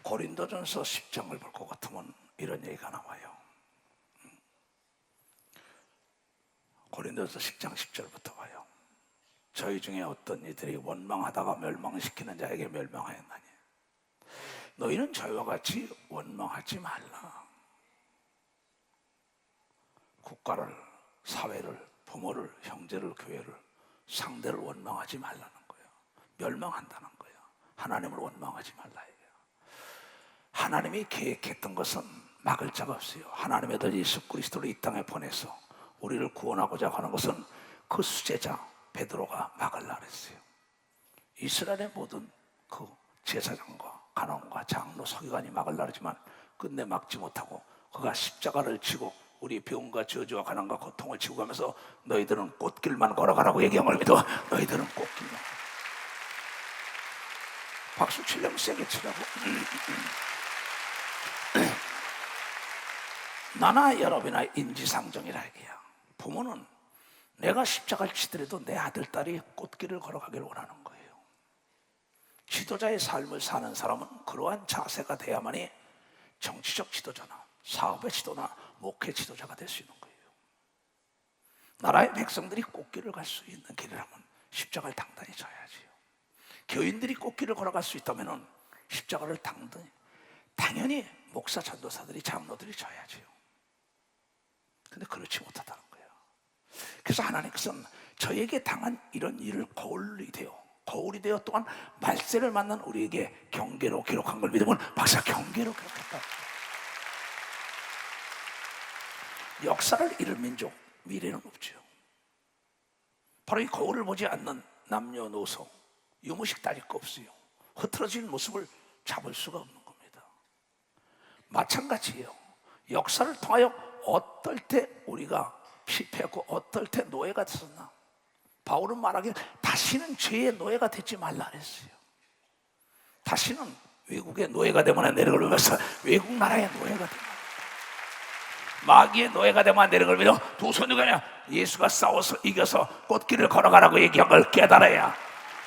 고린도전서 10장을 볼 것 같으면 이런 얘기가 나와요. 고린도전서 10장 10절부터 봐요. 저희 중에 어떤 이들이 원망하다가 멸망시키는 자에게 멸망하였나니 너희는 저희와 같이 원망하지 말라. 국가를, 사회를, 부모를, 형제를, 교회를, 상대를 원망하지 말라는 거예요. 멸망한다는 거예요. 하나님을 원망하지 말라. 하나님이 계획했던 것은 막을 자가 없어요. 하나님의 아들 예수 그리스도를 이 땅에 보내서 우리를 구원하고자 하는 것은 그 수제자 베드로가 막으려고 했어요. 이스라엘의 모든 그 제사장과 간원과 장로 서기관이 막으려고 하지만 끝내 막지 못하고 그가 십자가를 지고 우리 병과 저주와 가난과 고통을 지고 가면서 너희들은 꽃길만 걸어가라고 얘기함을 믿어. 너희들은 꽃길만. 박수 치려면 세게 치라고. 나나 여러분이나 인지상정이라 얘기야. 부모는 내가 십자가를 치더라도 내 아들, 딸이 꽃길을 걸어가길 원하는 거예요. 지도자의 삶을 사는 사람은 그러한 자세가 돼야만이 정치적 지도자나 사업의 지도나 목회 지도자가 될 수 있는 거예요. 나라의 백성들이 꽃길을 갈 수 있는 길이라면 십자가를 당당히 져야지요. 교인들이 꽃길을 걸어갈 수 있다면 십자가를 당연히 목사, 전도사들이, 장로들이 져야지요. 근데 그렇지 못하다는 거예요. 그래서 하나님께서는 저에게 당한 이런 일을 거울이 되어 또한 말세를 만난 우리에게 경계로 기록한 걸 믿으면 박사 경계로 기록했다. 역사를 잃은 민족 미래는 없죠. 바로 이 거울을 보지 않는 남녀노소 유무식 따질 거 없어요. 흐트러진 모습을 잡을 수가 없는 겁니다. 마찬가지예요. 역사를 통하여 어떨 때 우리가 실패했고 어떨 때 노예가 됐었나. 바울은 말하기를 다시는 죄의 노예가 되지 말라 그랬어요. 다시는 외국의 노예가 되면 내려가면서 외국 나라의 노예가 되면 마귀의 노예가 되면 내려가면서 두 손이 그냥 예수가 싸워서 이겨서 꽃길을 걸어가라고 얘기한 걸 깨달아야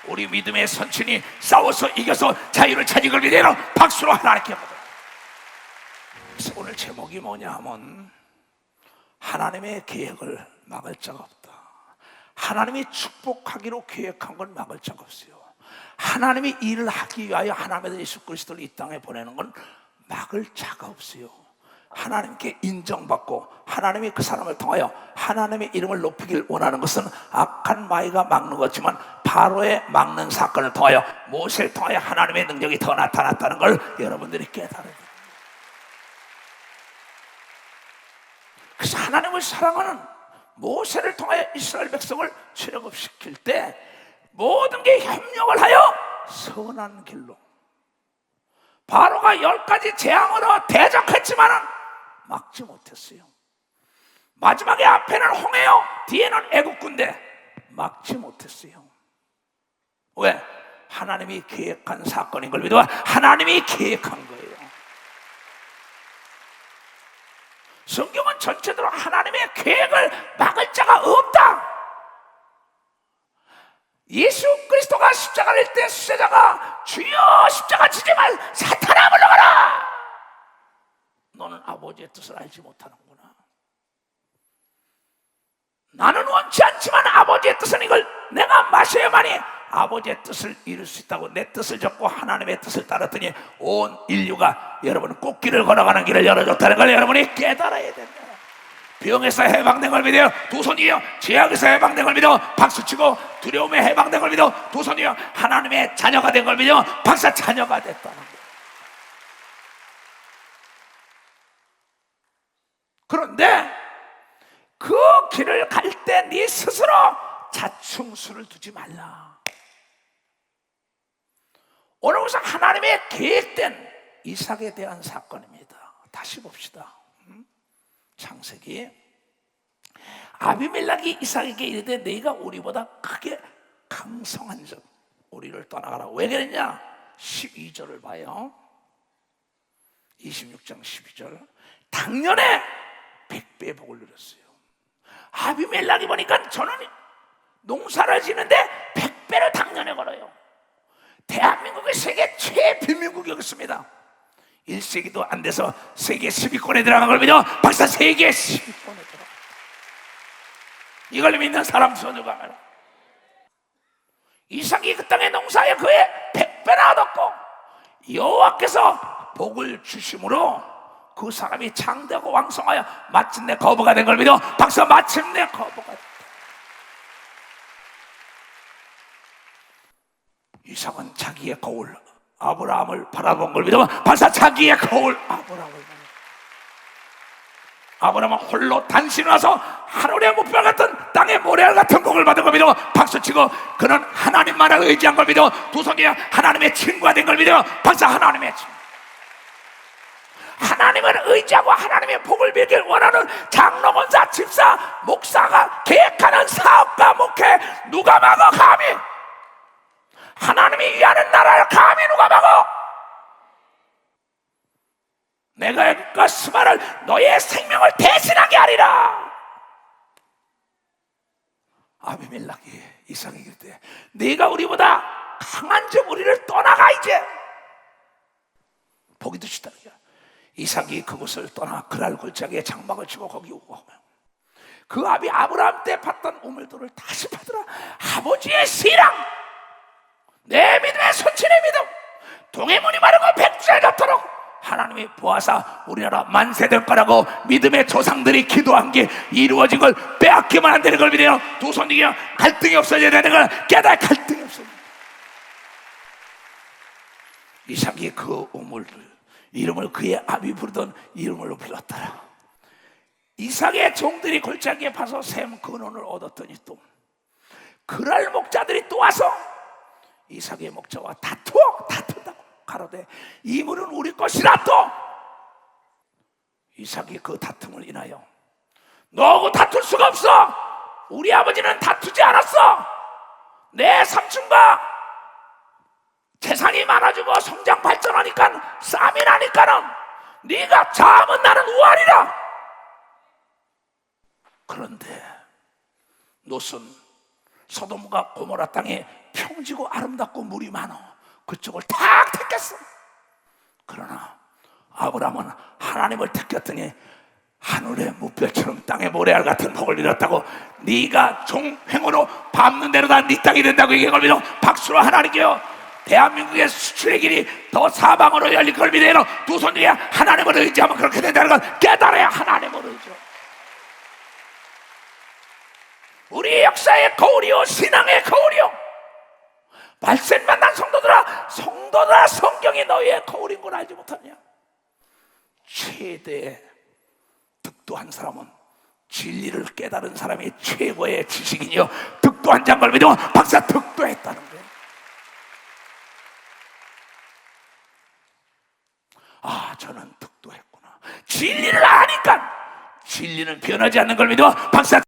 우리 믿음의 선친이 싸워서 이겨서 자유를 찾은 걸 믿어요. 박수로 하나님께 받아요. 그래서 오늘 제목이 뭐냐 하면 하나님의 계획을 막을 자가 없다. 하나님이 축복하기로 계획한 건 막을 자가 없어요. 하나님이 일을 하기 위하여 하나님의 예수 그리스도를 이 땅에 보내는 건 막을 자가 없어요. 하나님께 인정받고 하나님이 그 사람을 통하여 하나님의 이름을 높이길 원하는 것은 악한 마귀가 막는 것이지만 바로의 막는 사건을 통하여 모세를 통하여 하나님의 능력이 더 나타났다는 걸 여러분들이 깨달아야 돼요. 그래서 하나님을 사랑하는 모세를 통하여 이스라엘 백성을 출애굽시킬 때 모든 게 협력을 하여 선한 길로 바로가 10가지 재앙으로 대적했지만 막지 못했어요. 마지막에 앞에는 홍해요, 뒤에는 애국군대 막지 못했어요. 왜? 하나님이 계획한 사건인 걸 믿어. 하나님이 계획한 거예요. 성경은 전체적으로 하나님의 계획을 막을 자가 없다. 예수 그리스도가 십자가를 질 때 수제자가 주여 십자가 지지 말, 사탄아 물러가라. 너는 아버지의 뜻을 알지 못하는구나. 나는 원치 않지만 아버지의 뜻은 이걸 내가 마셔야만이 아버지의 뜻을 이룰 수 있다고 내 뜻을 접고 하나님의 뜻을 따랐더니 온 인류가 여러분 꽃길을 걸어가는 길을 열어줬다는 걸 여러분이 깨달아야 됩니다. 병에서 해방된 걸 믿어요. 두 손이요. 죄악에서 해방된 걸 믿어 박수치고, 두려움에 해방된 걸 믿어 두 손이요. 하나님의 자녀가 된 걸 믿어 박사 자녀가 됐다는 거예요. 그런데 그 길을 갈 때 네 스스로 자충수를 두지 말라. 오늘 우선 하나님의 계획된 이삭에 대한 사건입니다. 다시 봅시다. 창세기. 아비멜렉이 이삭에게 이르되 너희가 우리보다 크게 강성한 적 우리를 떠나가라. 왜 그랬냐? 12절을 봐요. 26장 12절. 당년에 100배의 복을 누렸어요. 아비멜렉이 보니까 저는 농사를 지는데 100배를 당년에 걸어요. 대한민국이 세계 최빈민국이었습니다. 1세기도 안 돼서 세계 10위권에 들어간 걸 믿어 박사 세계 10위권에 들어가. 이걸 믿는 사람 손을 가면 이삭이 그 땅의 농사에 그의 100배나 얻었고 여호와께서 복을 주심으로 그 사람이 장대하고 왕성하여 마침내 거부가 된 걸 믿어 박사 마침내 거부가 됐다. 이삭은 자기의 거울 아브라함을 바라본 걸 믿어 박사 자기의 거울 아브라함을 바라본. 아브라함은 홀로 단신을 와서 하늘의 목별 같은 땅의 모래알 같은 복을 받은 걸 믿어 박수치고 그는 하나님만을 의지한 걸 믿어 두 손이 하나님의 친구가 된 걸 믿어 박수 하나님의 친구. 하나님을 의지하고 하나님의 복을 빌길 원하는 장로, 권사, 집사, 목사가 계획하는 사업과 목회 누가 막어 감히 하나님이 위하는 나라를 감히 누가 막어. 내가 그 수많은 너의 생명을 대신하게 하리라. 아비멜렉이 이삭에게 이르되 네가 우리보다 강한 점 우리를 떠나가 이제. 보기도 싫다. 이삭이 그곳을 떠나 그랄 골짜기에 장막을 치고 거기 오고 그 아비 아브라함 때 봤던 우물들을 다시 받으라. 아버지의 신앙, 내 믿음의 손친의 믿음, 동의 문이 마르고 백주에 덮도록 하나님이 보아사 우리나라 만세될 거라고 믿음의 조상들이 기도한 게 이루어진 걸 빼앗기만 안 되는 걸 믿어요. 두 손이 갈등이 없어져야 되는 걸 깨달아. 갈등이 없어져. 이삭이 그 우물을 이름을 그의 아비 부르던 이름으로 불렀더라. 이삭의 종들이 골짜기에 파서 샘 근원을 얻었더니 또 그랄 목자들이 또 와서 이삭의 목자와 다툰다고 가로되 이 물은 우리 것이라. 또 이삭이 그 다툼을 인하여 너하고 다툴 수가 없어. 우리 아버지는 다투지 않았어. 내 삼촌과 재산이 많아지고 성장 발전하니까 쌈이 나니까는 네가 자면 나는 우아리라. 그런데 롯은 소돔과 고모라 땅에 평지고 아름답고 물이 많어 그쪽을 탁 택했어. 그러나 아브라함은 하나님을 택했더니 하늘의 무별처럼 땅의 모래알 같은 복을 이뤘다고. 네가 종횡으로 밟는 대로 다 네 땅이 된다고 얘기한 걸 믿어 박수로 하나님께요. 대한민국의 수출의 길이 더 사방으로 열릴 걸 믿어요. 두 손 위에 하나님을 의지하면 그렇게 된다는 걸 깨달아야 하나님을 의지해. 우리 역사의 거울이요 신앙의 거울이요. 발생 만난 성도들아 성경이 너희의 거울인 걸 알지 못하냐. 최대의 득도한 사람은 진리를 깨달은 사람이 최고의 지식이요 득도한 자인 걸 믿으면 박사 득도했다는 거예요. 아 저는 득도했구나. 진리를 아니까. 진리는 변하지 않는 걸 믿어 박사.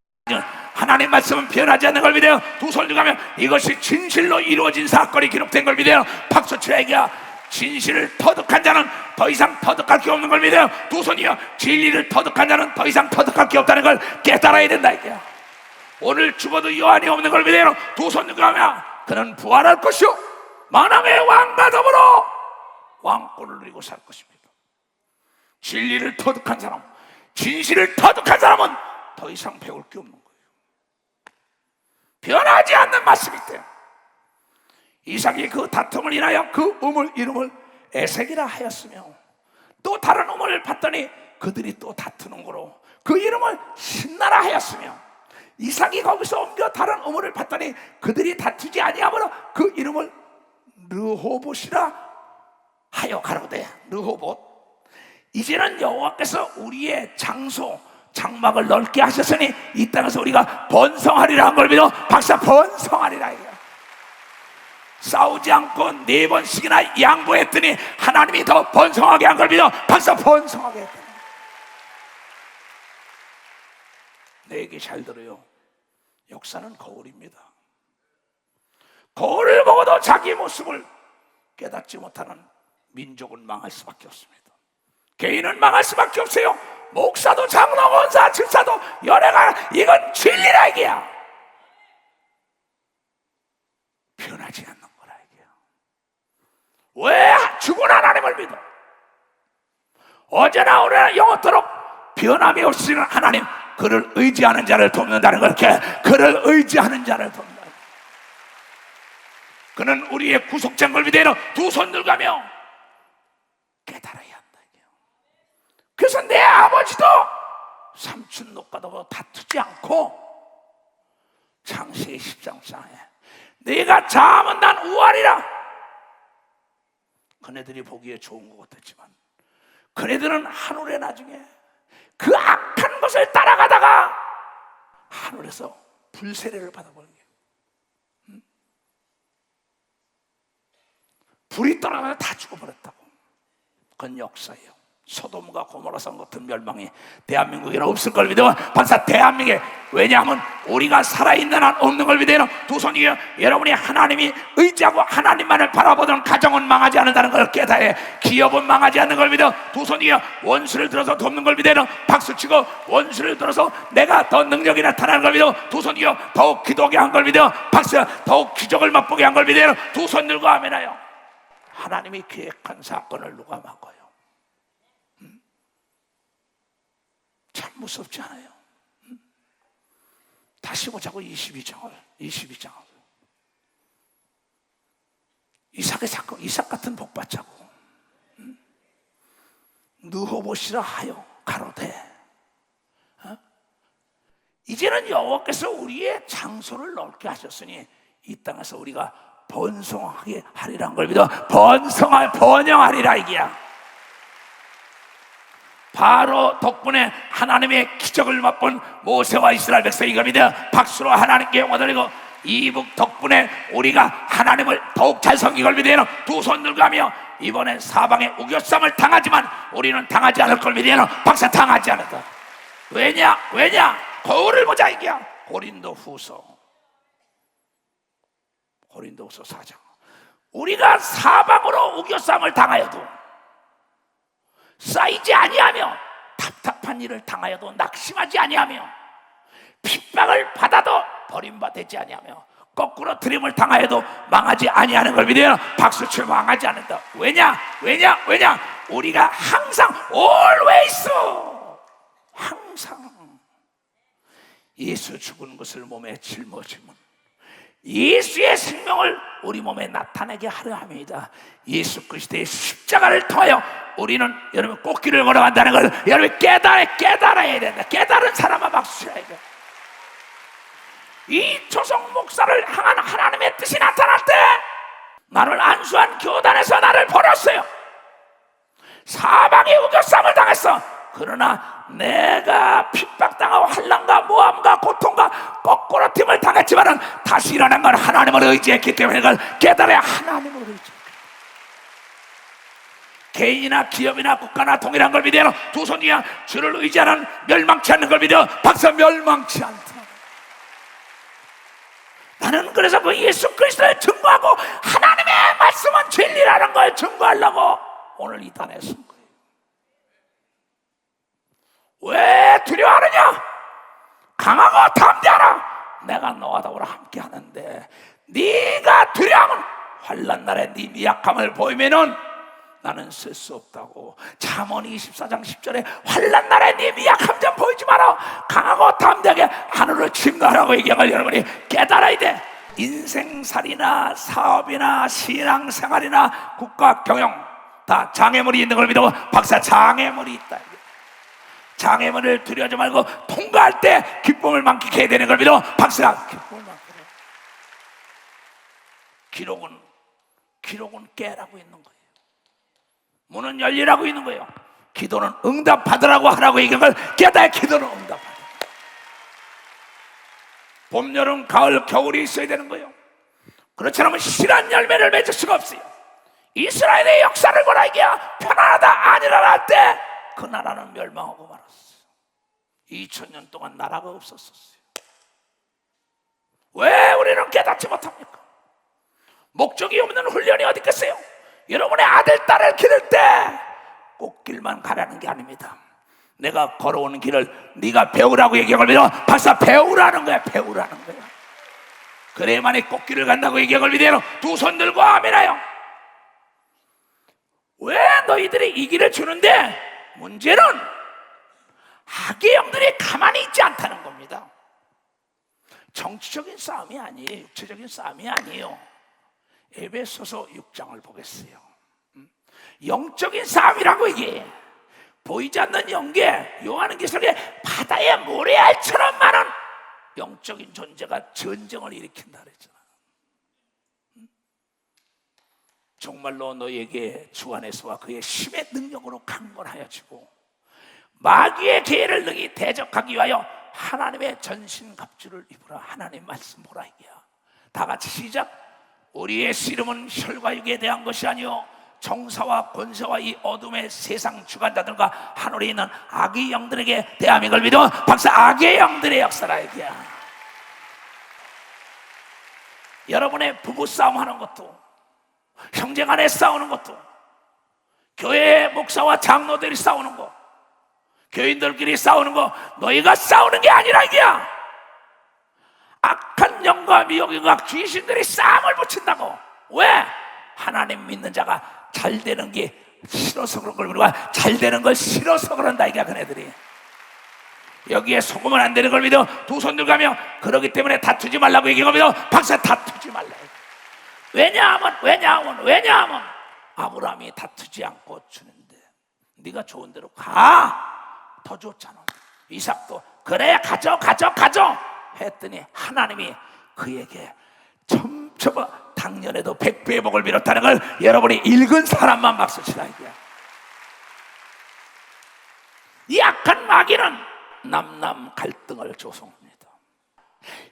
하나님 말씀은 변하지 않는 걸 믿어요. 두 손 들고 가면 이것이 진실로 이루어진 사건이 기록된 걸 믿어요. 박수 치라 얘기야. 진실을 터득한 자는 더 이상 터득할 게 없는 걸 믿어요. 두 손이요. 진리를 터득한 자는 더 이상 터득할 게 없다는 걸 깨달아야 된다 얘기야. 오늘 죽어도 여한이 없는 걸 믿어요. 두 손 들고 가면 그는 부활할 것이요 만왕의 왕과 더불어 왕권을 누리고 살 것입니다. 진리를 터득한 사람, 진실을 터득한 사람은 더 이상 배울 게 없는 거예요. 변하지 않는 말씀이 있대요. 이삭이 그 다툼을 인하여 그 우물 이름을 에색이라 하였으며 또 다른 우물을 봤더니 그들이 또 다투는 거로 그 이름을 신나라 하였으며 이삭이 거기서 옮겨 다른 우물을 봤더니 그들이 다투지 아니하므로 그 이름을 르호봇이라 하여 가로되. 르호봇, 이제는 여호와께서 우리의 장소 장막을 넓게 하셨으니 이 땅에서 우리가 번성하리라 한 걸 믿어 박사 번성하리라. 싸우지 않고 4번씩이나 양보했더니 하나님이 더 번성하게 한 걸 믿어 박사 번성하게 했다. 내 얘기 잘 들어요. 역사는 거울입니다. 거울을 보고도 자기 모습을 깨닫지 못하는 민족은 망할 수밖에 없습니다. 개인은 망할 수밖에 없어요. 목사도 장로, 권사, 집사도 연예가 이건 진리라 이게야. 변하지 않는 거라 이게야. 왜 죽은 하나님을 믿어? 어제나 오늘나 영원토록 변함이 없으시는 하나님, 그를 의지하는 자를 돕는다는 걸, 그를 의지하는 자를 돕는다. 그는 우리의 구속자인 걸 믿어 두 손 들가며 깨달아야 한다. 그래서 내 아버지도 삼촌 노과도 다투지 않고 창세기 13장에 네가 잠은 난 우월이라. 그네들이 보기에 좋은 것 같았지만 그네들은 하늘에 나중에 그 악한 것을 따라가다가 하늘에서 불세례를 받아버린 거예요. 불이 떨어져서 다 죽어버렸다고. 그건 역사예요. 소돔과 고모라산 같은 멸망이 대한민국에는 없을 걸 믿어. 박사, 대한민국에, 왜냐하면 우리가 살아있는 한 없는 걸 믿어요. 두 손이, 여러분이 하나님이 의지하고 하나님만을 바라보던 가정은 망하지 않는다는 걸 깨달아. 기업은 망하지 않는 걸 믿어. 두 손이 원수를 들어서 돕는 걸 믿어요. 박수치고 원수를 들어서 내가 더 능력이 나타나는 걸 믿어. 두 손이 더욱 기도하게 한 걸 믿어. 박수, 더욱 기적을 맛보게 한 걸 믿어요. 두 손 들고 아멘하여. 하나님이 계획한 사건을 누가 막아요? 참 무섭지 않아요? 다시 보자고. 22장을 이삭의 사건, 이삭 같은 복 받자고. 느호봇이라 하여 가로되 이제는 여호와께서 우리의 장소를 넓게 하셨으니 이 땅에서 우리가 번성하게 하리란 걸 믿어. 번영하리라 이게야. 바로 덕분에 하나님의 기적을 맛본 모세와 이스라엘 백성이 이걸 믿어 박수로 하나님께 영광 돌리고, 이북 덕분에 우리가 하나님을 더욱 잘 섬긴 걸 믿어 두 손 들고 하며 이번엔 사방에 우겨쌈을 당하지만 우리는 당하지 않을 걸 믿어. 박사, 당하지 않았다. 왜냐? 거울을 보자 이게야. 고린도후서 4장. 우리가 사방으로 우겨쌈을 당하여도 쌓이지 아니하며 답답한 일을 당하여도 낙심하지 아니하며 핍박을 받아도 버림받지 아니하며 거꾸로 트림을 당하여도 망하지 아니하는 걸 믿어요. 박수쳐. 망하지 않는다. 왜냐? 우리가 항상 always, 항상 예수 죽은 것을 몸에 짊어지면 예수의 생명을 우리 몸에 나타내게 하려 합니다. 예수 그리스도의 십자가를 통하여 우리는, 여러분, 꽃길을 걸어간다는 걸 여러분 깨달아야 된다. 깨달은 사람은 박수 쳐야 돼. 이 조성 목사를 향한 하나님의 뜻이 나타날 때 나를 안수한 교단에서 나를 버렸어요. 사방에 우겨쌈을 당했어. 그러나 내가 핍박당하고 환난과 모함과 고통과 거꾸로 팀을 당했지만 다시 일어난 건 하나님을 의지했기 때문에 그걸 깨달아야 하나님을 의지했다. 개인이나 기업이나 국가나 동일한 걸 믿어. 두 손이야. 주를 의지하는 멸망치 않는 걸 믿어. 박사, 멸망치 않다. 나는 그래서 그 예수 그리스도를 증거하고 하나님의 말씀은 진리라는 걸 증거하려고 오늘 이 단에 쓴 거예요. 왜 두려워하느냐? 강하고 담대하라. 내가 너와 더불어 함께 하는데 네가 두려워하면 환난 날에 네 미약함을 보이면은 나는 쓸 수 없다고. 잠언 24장 10절에 환난 날에 네 미약함 좀 보이지 마라. 강하고 담대하게 하늘을 침노하라고 얘기한 걸 여러분이 깨달아야 돼. 인생살이나 사업이나 신앙생활이나 국가 경영 다 장애물이 있는 걸 믿어. 박사, 장애물이 있다. 장애물을 두려워하지 말고 통과할 때 기쁨을 만끽해야 되는 걸 믿어. 박사, 기쁨을 만끽해. 기록은 깨라고 있는 거예요. 문은 열리라고 있는 거예요. 기도는 응답받으라고 하라고 얘기한 걸 깨달아. 기도는 응답받으라. 봄, 여름, 가을, 겨울이 있어야 되는 거예요. 그렇지 않으면 실한 열매를 맺을 수가 없어요. 이스라엘의 역사를 보라 이게야. 편안하다 아니라 할 때 그 나라는 멸망하고 말았어요. 2000년 동안 나라가 없었어요. 왜 우리는 깨닫지 못합니까? 목적이 없는 훈련이 어디 있겠어요? 여러분의 아들, 딸을 기를 때 꽃길만 가라는 게 아닙니다. 내가 걸어오는 길을 네가 배우라고 얘기한 걸 박사, 배우라는 거야. 배우라는 거야. 그래야만이 꽃길을 간다고 얘기한 걸 믿어요. 두 손 들고 아멘하여. 왜 너희들이 이 길을 주는데 문제는 악의 영들이 가만히 있지 않다는 겁니다. 정치적인 싸움이 아니에요. 육체적인 싸움이 아니에요. 에베소서 6장을 보겠어요. 영적인 싸움이라고. 이게 보이지 않는 영계, 요한계시록에 바다의 모래알처럼 많은 영적인 존재가 전쟁을 일으킨다 그랬잖아. 정말로 너에게 주 안에서와 그의 힘의 능력으로 강건하여지고 마귀의 계를 능히 대적하기 위하여 하나님의 전신갑주를 입으라. 하나님 말씀 보라. 이게야. 다 같이 시작. 우리의 씨름은 혈과 육에 대한 것이 아니요 정사와 권세와 이 어둠의 세상 주관자들과 하늘에 있는 악의 영들에게 대함인 걸 믿어. 박사, 악의 영들의 역사라. 이게야. 여러분의 부부싸움 하는 것도, 형제간에 싸우는 것도, 교회 목사와 장로들이 싸우는 거, 교인들끼리 싸우는 거, 너희가 싸우는 게 아니라 이게야. 악한 영과 미혹인과 귀신들이 싸움을 붙인다고. 왜? 하나님 믿는 자가 잘 되는 게 싫어서 그런 걸, 우리가 잘 되는 걸 싫어서 그런다. 이게 그네들이 여기에 속으면 안 되는 걸 믿어 두 손 들가며 그러기 때문에 다투지 말라고 얘기하고 믿어. 박사, 다투지 말라. 왜냐하면 아브라함이 다투지 않고 주는데 네가 좋은 대로 가. 더 좋잖아. 이삭도 그래 가져 했더니 하나님이 그에게 점점 당년에도 100배의 복을 빌었다는 걸 여러분이 읽은 사람만 박수 치라. 이거야. 이 악한 마귀는 남남 갈등을 조성합니다.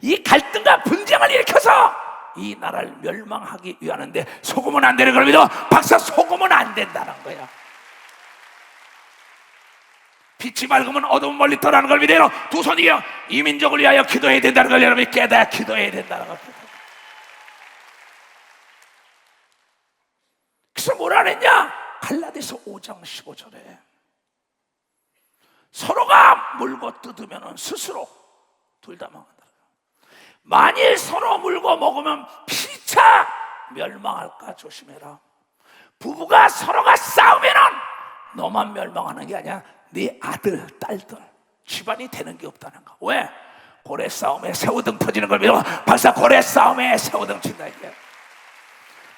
이 갈등과 분쟁을 일으켜서 이 나라를 멸망하기 위하는데 속으면 안 되는 걸 믿어. 박사, 속으면 안 된다는 거야. 빛이 밝으면 어둠은 멀리 떠나는 걸 믿어요. 두 손이요 이 민족을 위하여 기도해야 된다는 걸 여러분이 깨달아 기도해야 된다는 걸. 그래서 뭐라 그랬냐? 갈라디아서 5장 15절에 서로가 물고 뜯으면 스스로 둘 다 망한다. 만일 서로 물고 먹으면 피차 멸망할까 조심해라. 부부가 서로가 싸우면은 너만 멸망하는 게 아니야. 네 아들, 딸들, 집안이 되는 게 없다는 거. 왜? 고래 싸움에 새우등 터지는 걸 믿어. 박사, 고래 싸움에 새우등 친다. 이게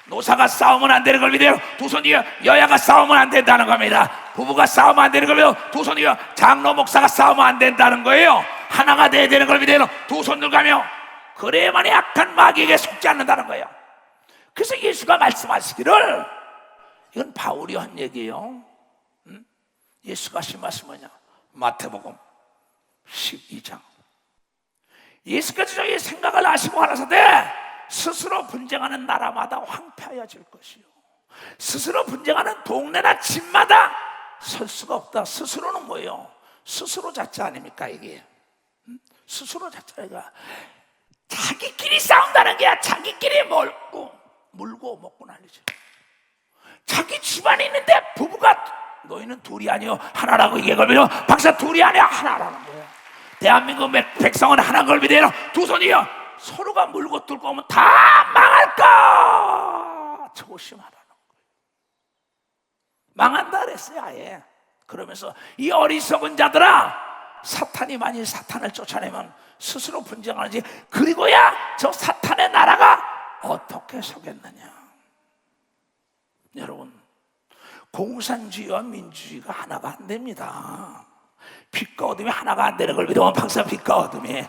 노사가 싸우면 안 되는 걸 믿어요. 두 손이요 여야가 싸우면 안 된다는 겁니다. 부부가 싸우면 안 되는 걸 믿어요. 두 손이요 장로 목사가 싸우면 안 된다는 거예요. 하나가 돼야 되는 걸 믿어요. 두 손 들가며 그래야만이 악한 마귀에게 속지 않는다는 거예요. 그래서 예수가 말씀하시기를, 이건 바울이 한 얘기예요. 예수가 하신 말씀 뭐냐? 마태복음 12장. 예수께서 저희 생각을 아시고 하라사대 스스로 분쟁하는 나라마다 황폐하여질 것이요 스스로 분쟁하는 동네나 집마다 설 수가 없다. 스스로는 뭐예요? 스스로 자체 아닙니까 이게? 스스로 자체가 자기끼리 싸운다는 게 자기끼리 물고 먹고 난리죠. 자기 집안에 있는데 부부가 너희는 둘이 아니요 하나라고 얘기하면 박사, 둘이 아니야 하나라는 거예요. 대한민국 백성은 하나인 걸 믿어요. 두 손이요 서로가 물고 뚫고 오면 다 망할까 조심하라는 거예요. 망한다 그랬어요 아예. 그러면서 이 어리석은 자들아, 사탄이 만일 사탄을 쫓아내면 스스로 분쟁하는지, 그리고야 저 사탄의 나라가 어떻게 서겠느냐. 여러분, 공산주의와 민주주의가 하나가 안 됩니다. 빛과 어둠이 하나가 안 되는 걸 믿으면 박사, 빛과 어둠이,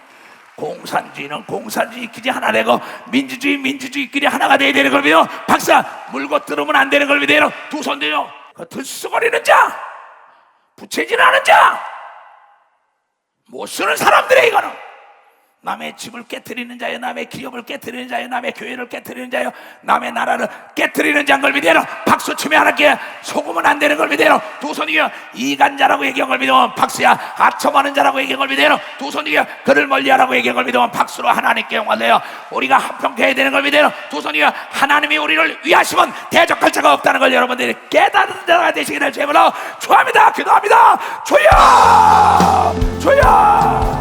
공산주의는 공산주의끼리 하나 되고 민주주의끼리 하나가 돼야 되는 걸 믿어. 박사, 물고 뜯으면 안 되는 걸 믿어요. 두 손 들요 그 들썩거리는 자, 부채질하는 자, 못 쓰는 사람들의 이거는 남의 집을 깨트리는 자요, 남의 기업을 깨트리는 자요, 남의 교회를 깨트리는 자요, 남의 나라를 깨트리는 자인 걸 믿어요. 박수 치며 하나님께 속으면 안 되는 걸 믿어요. 두 손이요 이간자라고 얘기한 걸 믿으면 박수야. 아첨하는 자라고 얘기한 걸 믿어요. 두 손이요 그를 멀리하라고 얘기한 걸 믿으면 박수로 하나님께 영광을 내요. 우리가 합평케 해야 되는 걸 믿어요. 두 손이요 하나님이 우리를 위하시면 대적할 자가 없다는 걸 여러분들이 깨닫는 자가 되시기를 주님으로 축원합니다. 기도합니다. 주여, 주여.